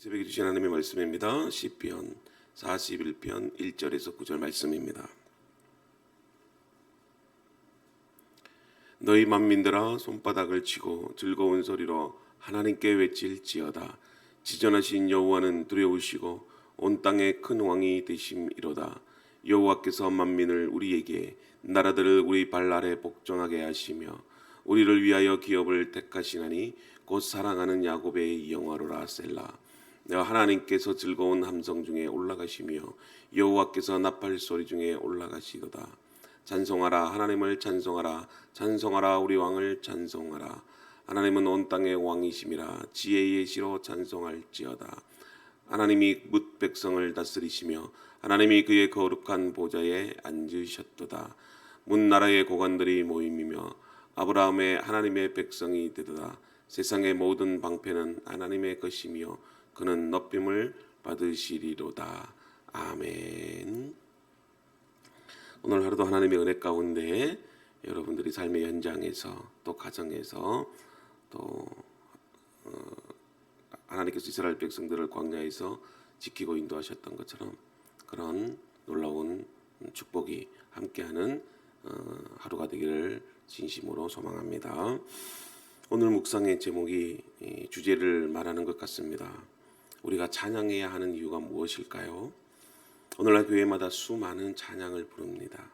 새벽에 주신 하나님의 말씀입니다. 시편 41편 1절에서 9절 말씀입니다. 너희 만민들아 손바닥을 치고 즐거운 소리로 하나님께 외칠지어다. 지전하신 여호와는 두려우시고 온 땅의 큰 왕이 되심이로다. 여호와께서 만민을 우리에게 나라들을 우리 발 아래 복종하게 하시며 우리를 위하여 기업을 택하시나니 곧 사랑하는 야곱의 영화로라. 셀라. 하나님께서 즐거운 함성 중에 올라가시며 여호와께서 나팔 소리 중에 올라가시도다. 찬송하라, 하나님을 찬송하라. 찬송하라, 우리 왕을 찬송하라. 하나님은 온 땅의 왕이심이라. 지혜의 시로 찬송할지어다. 하나님이 뭇 백성을 다스리시며 하나님이 그의 거룩한 보좌에 앉으셨도다. 문 나라의 고관들이 모임이며 아브라함의 하나님의 백성이 되도다. 세상의 모든 방패는 하나님의 것이며 그는 높임을 받으시리로다. 아멘. 오늘 하루도 하나님의 은혜 가운데 여러분들이 삶의 현장에서 또 가정에서 또 하나님께서 이스라엘 백성들을 광야에서 지키고 인도하셨던 것처럼 그런 놀라운 축복이 함께하는 하루가 되기를 진심으로 소망합니다. 오늘 묵상의 제목이 주제를 말하는 것 같습니다. 우리가 찬양해야 하는 이유가 무엇일까요? 오늘날 교회마다 수많은 찬양을 부릅니다.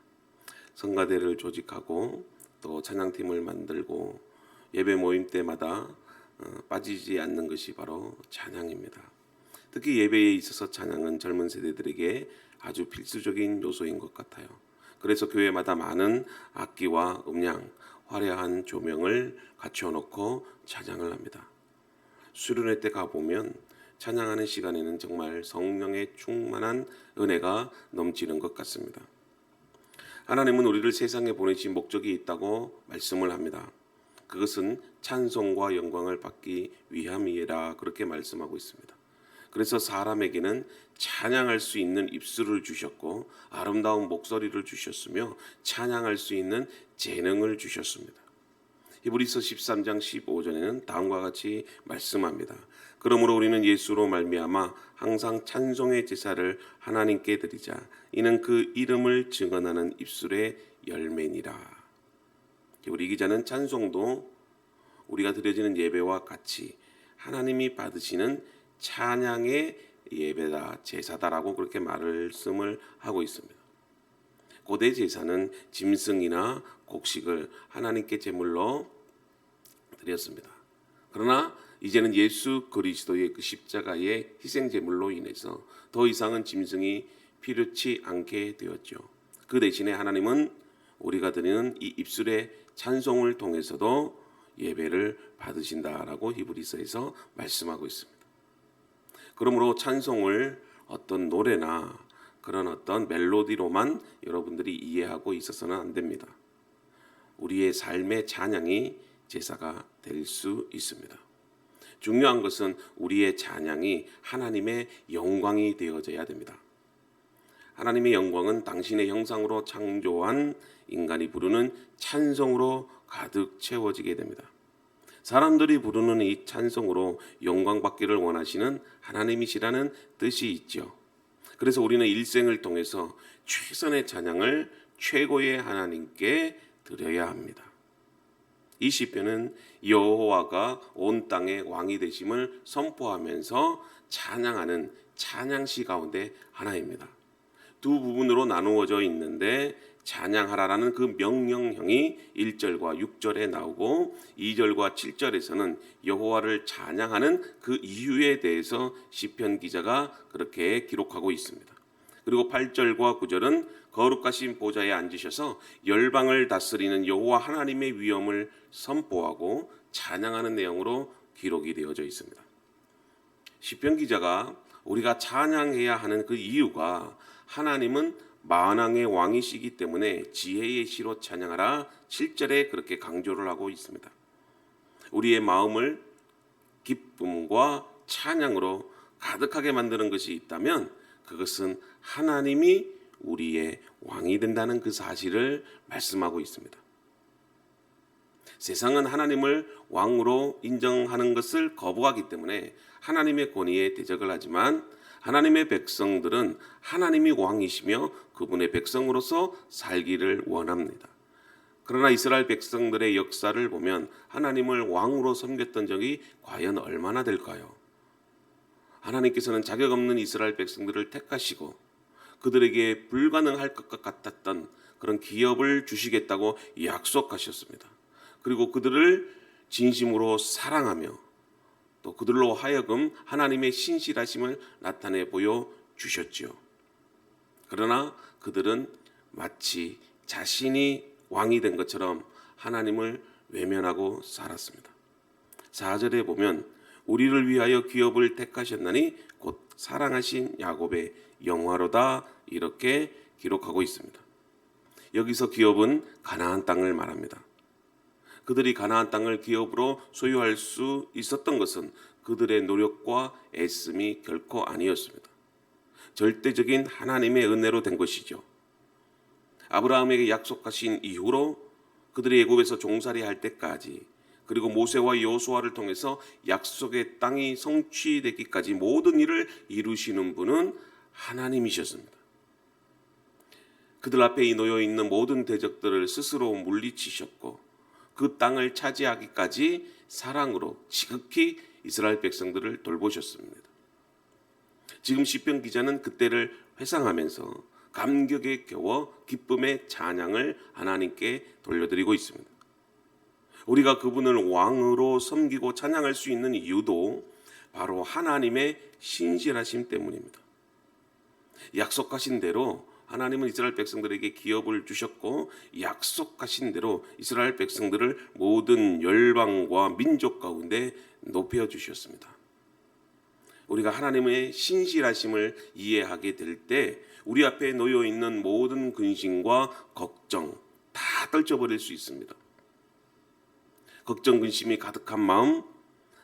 성가대를 조직하고 또 찬양팀을 만들고 예배 모임 때마다 빠지지 않는 것이 바로 찬양입니다. 특히 예배에 있어서 찬양은 젊은 세대들에게 아주 필수적인 요소인 것 같아요. 그래서 교회마다 많은 악기와 음량, 화려한 조명을 갖춰 놓고 찬양을 합니다. 수련회 때 가보면 찬양하는 시간에는 정말 성령의 충만한 은혜가 넘치는 것 같습니다. 하나님은 우리를 세상에 보내신 목적이 있다고 말씀을 합니다. 그것은 찬송과 영광을 받기 위함이라 그렇게 말씀하고 있습니다. 그래서 사람에게는 찬양할 수 있는 입술을 주셨고 아름다운 목소리를 주셨으며 찬양할 수 있는 재능을 주셨습니다. 히브리서 13장 15절에는 다음과 같이 말씀합니다. 그러므로 우리는 예수로 말미암아 항상 찬송의 제사를 하나님께 드리자. 이는 그 이름을 증언하는 입술의 열매니라. 우리 기자는 찬송도 우리가 드려지는 예배와 같이 하나님이 받으시는 찬양의 예배다, 제사다라고 그렇게 말씀을 하고 있습니다. 고대 제사는 짐승이나 곡식을 하나님께 제물로 드렸습니다. 그러나 이제는 예수 그리스도의 그 십자가의 희생 제물로 인해서 더 이상은 짐승이 필요치 않게 되었죠. 그 대신에 하나님은 우리가 드리는 이 입술의 찬송을 통해서도 예배를 받으신다라고 히브리서에서 말씀하고 있습니다. 그러므로 찬송을 어떤 노래나 그런 어떤 멜로디로만 여러분들이 이해하고 있어서는 안 됩니다. 우리의 삶의 찬양이 제사가 될 수 있습니다. 중요한 것은 우리의 찬양이 하나님의 영광이 되어져야 됩니다. 하나님의 영광은 당신의 형상으로 창조한 인간이 부르는 찬송으로 가득 채워지게 됩니다. 사람들이 부르는 이 찬송으로 영광받기를 원하시는 하나님이시라는 뜻이 있죠. 그래서 우리는 일생을 통해서 최선의 찬양을 최고의 하나님께 드려야 합니다. 이 시편은 여호와가 온 땅의 왕이 되심을 선포하면서 찬양하는 찬양시 가운데 하나입니다. 두 부분으로 나누어져 있는데 찬양하라라는 그 명령형이 1절과 6절에 나오고 2절과 7절에서는 여호와를 찬양하는 그 이유에 대해서 시편 기자가 그렇게 기록하고 있습니다. 그리고 8절과 9절은 거룩하신 보좌에 앉으셔서 열방을 다스리는 여호와 하나님의 위엄을 선포하고 찬양하는 내용으로 기록이 되어져 있습니다. 시편 기자가 우리가 찬양해야 하는 그 이유가 하나님은 만왕의 왕이시기 때문에 지혜의 시로 찬양하라 7절에 그렇게 강조를 하고 있습니다. 우리의 마음을 기쁨과 찬양으로 가득하게 만드는 것이 있다면 그것은 하나님이 우리의 왕이 된다는 그 사실을 말씀하고 있습니다. 세상은 하나님을 왕으로 인정하는 것을 거부하기 때문에 하나님의 권위에 대적을 하지만 하나님의 백성들은 하나님이 왕이시며 그분의 백성으로서 살기를 원합니다. 그러나 이스라엘 백성들의 역사를 보면 하나님을 왕으로 섬겼던 적이 과연 얼마나 될까요? 하나님께서는 자격 없는 이스라엘 백성들을 택하시고 그들에게 불가능할 것 같았던 그런 기업을 주시겠다고 약속하셨습니다. 그리고 그들을 진심으로 사랑하며 또 그들로 하여금 하나님의 신실하심을 나타내 보여 주셨지요. 그러나 그들은 마치 자신이 왕이 된 것처럼 하나님을 외면하고 살았습니다. 4절에 보면 우리를 위하여 기업을 택하셨나니 곧 사랑하신 야곱의 영화로다 이렇게 기록하고 있습니다. 여기서 기업은 가나안 땅을 말합니다. 그들이 가나안 땅을 기업으로 소유할 수 있었던 것은 그들의 노력과 애씀이 결코 아니었습니다. 절대적인 하나님의 은혜로 된 것이죠. 아브라함에게 약속하신 이후로 그들이 애굽에서 종살이할 때까지 그리고 모세와 여호수아를 통해서 약속의 땅이 성취되기까지 모든 일을 이루시는 분은 하나님이셨습니다. 그들 앞에 놓여 있는 모든 대적들을 스스로 물리치셨고 그 땅을 차지하기까지 사랑으로 지극히 이스라엘 백성들을 돌보셨습니다. 지금 시편 기자는 그때를 회상하면서 감격에 겨워 기쁨의 찬양을 하나님께 돌려드리고 있습니다. 우리가 그분을 왕으로 섬기고 찬양할 수 있는 이유도 바로 하나님의 신실하심 때문입니다. 약속하신 대로 하나님은 이스라엘 백성들에게 기업을 주셨고 약속하신 대로 이스라엘 백성들을 모든 열방과 민족 가운데 높여주셨습니다. 우리가 하나님의 신실하심을 이해하게 될 때 우리 앞에 놓여 있는 모든 근심과 걱정 다 떨쳐버릴 수 있습니다. 걱정 근심이 가득한 마음,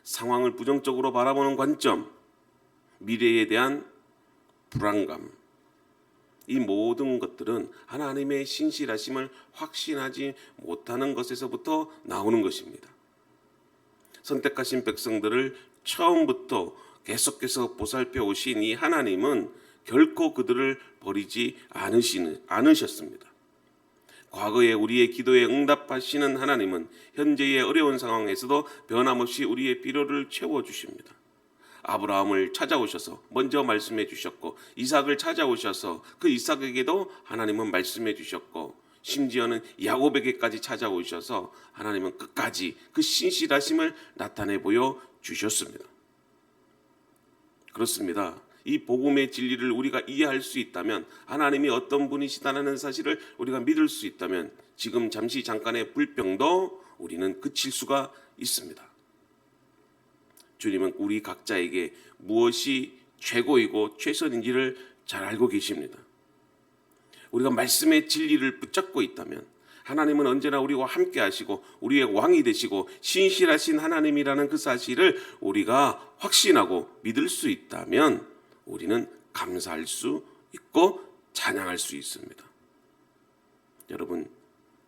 상황을 부정적으로 바라보는 관점, 미래에 대한 불안감, 이 모든 것들은 하나님의 신실하심을 확신하지 못하는 것에서부터 나오는 것입니다. 선택하신 백성들을 처음부터 계속해서 보살펴 오신 이 하나님은 결코 그들을 버리지 않으셨습니다. 과거에 우리의 기도에 응답하시는 하나님은 현재의 어려운 상황에서도 변함없이 우리의 필요를 채워주십니다. 아브라함을 찾아오셔서 먼저 말씀해 주셨고 이삭을 찾아오셔서 그 이삭에게도 하나님은 말씀해 주셨고 심지어는 야곱에게까지 찾아오셔서 하나님은 끝까지 그 신실하심을 나타내 보여 주셨습니다. 그렇습니다. 이 복음의 진리를 우리가 이해할 수 있다면 하나님이 어떤 분이시다는 사실을 우리가 믿을 수 있다면 지금 잠시 잠깐의 불평도 우리는 그칠 수가 있습니다. 주님은 우리 각자에게 무엇이 최고이고 최선인지를 잘 알고 계십니다. 우리가 말씀의 진리를 붙잡고 있다면 하나님은 언제나 우리와 함께 하시고 우리의 왕이 되시고 신실하신 하나님이라는 그 사실을 우리가 확신하고 믿을 수 있다면 우리는 감사할 수 있고 찬양할 수 있습니다. 여러분,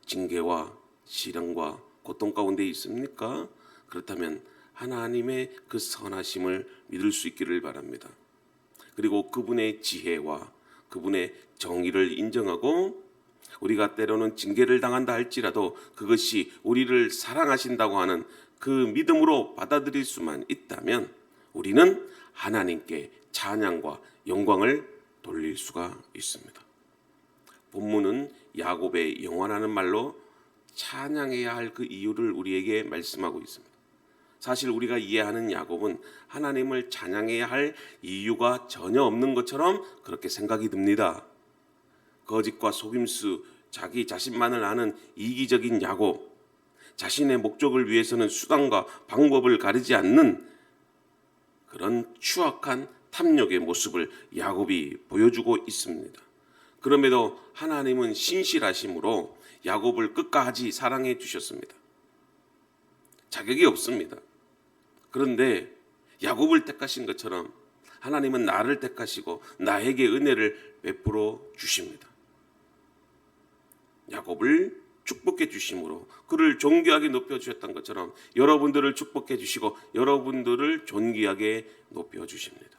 징계와 시련과 고통 가운데 있습니까? 그렇다면 하나님의 그 선하심을 믿을 수 있기를 바랍니다. 그리고 그분의 지혜와 그분의 정의를 인정하고 우리가 때로는 징계를 당한다 할지라도 그것이 우리를 사랑하신다고 하는 그 믿음으로 받아들일 수만 있다면 우리는 하나님께 찬양과 영광을 돌릴 수가 있습니다. 본문은 야곱의 영원하는 말로 찬양해야 할 그 이유를 우리에게 말씀하고 있습니다. 사실 우리가 이해하는 야곱은 하나님을 찬양해야 할 이유가 전혀 없는 것처럼 그렇게 생각이 듭니다. 거짓과 속임수, 자기 자신만을 아는 이기적인 야곱, 자신의 목적을 위해서는 수단과 방법을 가리지 않는 그런 추악한 탐욕의 모습을 야곱이 보여주고 있습니다. 그럼에도 하나님은 신실하심으로 야곱을 끝까지 사랑해 주셨습니다. 자격이 없습니다. 그런데 야곱을 택하신 것처럼 하나님은 나를 택하시고 나에게 은혜를 베풀어 주십니다. 야곱을 축복해 주심으로 그를 존귀하게 높여 주셨던 것처럼 여러분들을 축복해 주시고 여러분들을 존귀하게 높여 주십니다.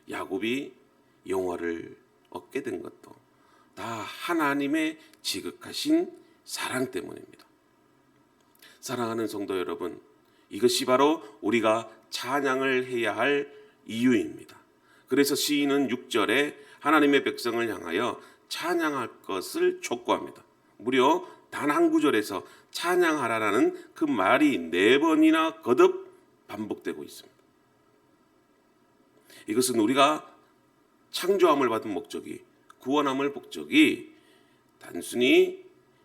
야곱이 영화를 얻게 된 것도 다 하나님의 지극하신 사랑 때문입니다. 사랑하는 성도 여러분, 이것이 바로 우리가 찬양을 해야 할 이유입니다. 그래서 시인은 6절에 하나님의 백성을 향하여 찬양할 것을 촉구합니다. 무려 단 한 구절에서 찬양하라라는 그 말이 4번이나 거듭 반복되고 있습니다. 이것은 우리가 창조함을 받은 목적이, 구원함을 목적이 단순히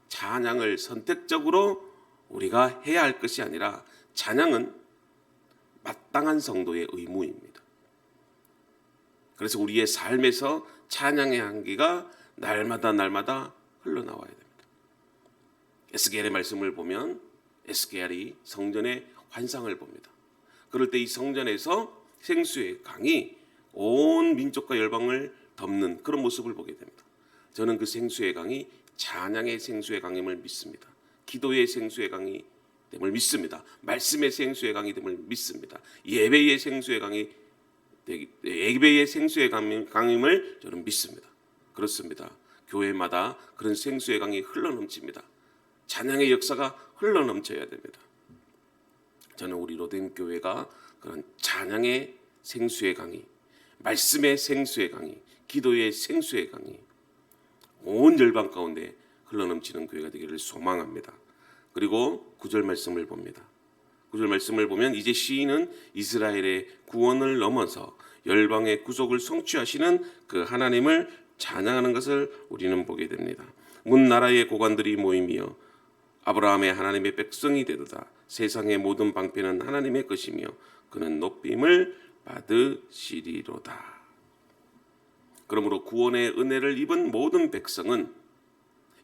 찬양을 선택적으로 우리가 해야 할 것이 아니라 찬양은 마땅한 성도의 의무입니다. 그래서 우리의 삶에서 찬양의 향기가 날마다 흘러나와야 됩니다. 에스겔의 말씀을 보면 에스겔이 성전의 환상을 봅니다. 그럴 때 이 성전에서 생수의 강이 온 민족과 열방을 덮는 그런 모습을 보게 됩니다. 저는 그 생수의 강이 찬양의 생수의 강임을 믿습니다. 기도의 생수의 강이 됨을 믿습니다. 말씀의 생수의 강이 됨을 믿습니다. 예배의 생수의 강임을 저는 믿습니다. 그렇습니다. 교회마다 그런 생수의 강이 흘러넘칩니다. 찬양의 역사가 흘러넘쳐야 됩니다. 저는 우리 로덴 교회가 그런 찬양의 생수의 강이, 말씀의 생수의 강이, 기도의 생수의 강이 온 열방 가운데 흘러넘치는 교회가 되기를 소망합니다. 그리고 9절 말씀을 봅니다. 9절 말씀을 보면 이제 시인은 이스라엘의 구원을 넘어서 열방의 구속을 성취하시는 그 하나님을 찬양하는 것을 우리는 보게 됩니다. 문 나라의 고관들이 모이며 아브라함의 하나님의 백성이 되도다. 세상의 모든 방패는 하나님의 것이며 그는 높임을 받으시리로다. 그러므로 구원의 은혜를 입은 모든 백성은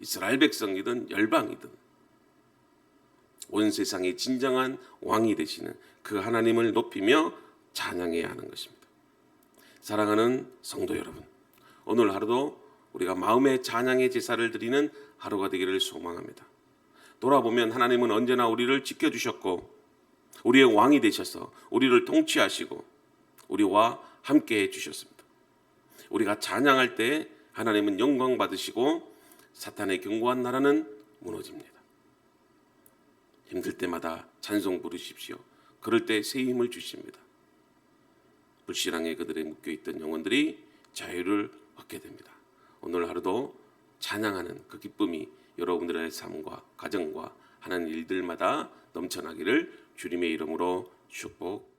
이스라엘 백성이든 열방이든 온 세상의 진정한 왕이 되시는 그 하나님을 높이며 찬양해야 하는 것입니다. 사랑하는 성도 여러분, 오늘 하루도 우리가 마음의 찬양의 제사를 드리는 하루가 되기를 소망합니다. 돌아보면 하나님은 언제나 우리를 지켜주셨고 우리의 왕이 되셔서 우리를 통치하시고 우리와 함께 해주셨습니다. 우리가 찬양할 때 하나님은 영광 받으시고 사탄의 견고한 나라는 무너집니다. 힘들 때마다 찬송 부르십시오. 그럴 때 새 힘을 주십니다. 불신앙에 그들에 묶여있던 영혼들이 자유를 얻게 됩니다. 오늘 하루도 찬양하는 그 기쁨이 여러분들의 삶과 가정과 하는 일들마다 넘쳐나기를 주님의 이름으로 축복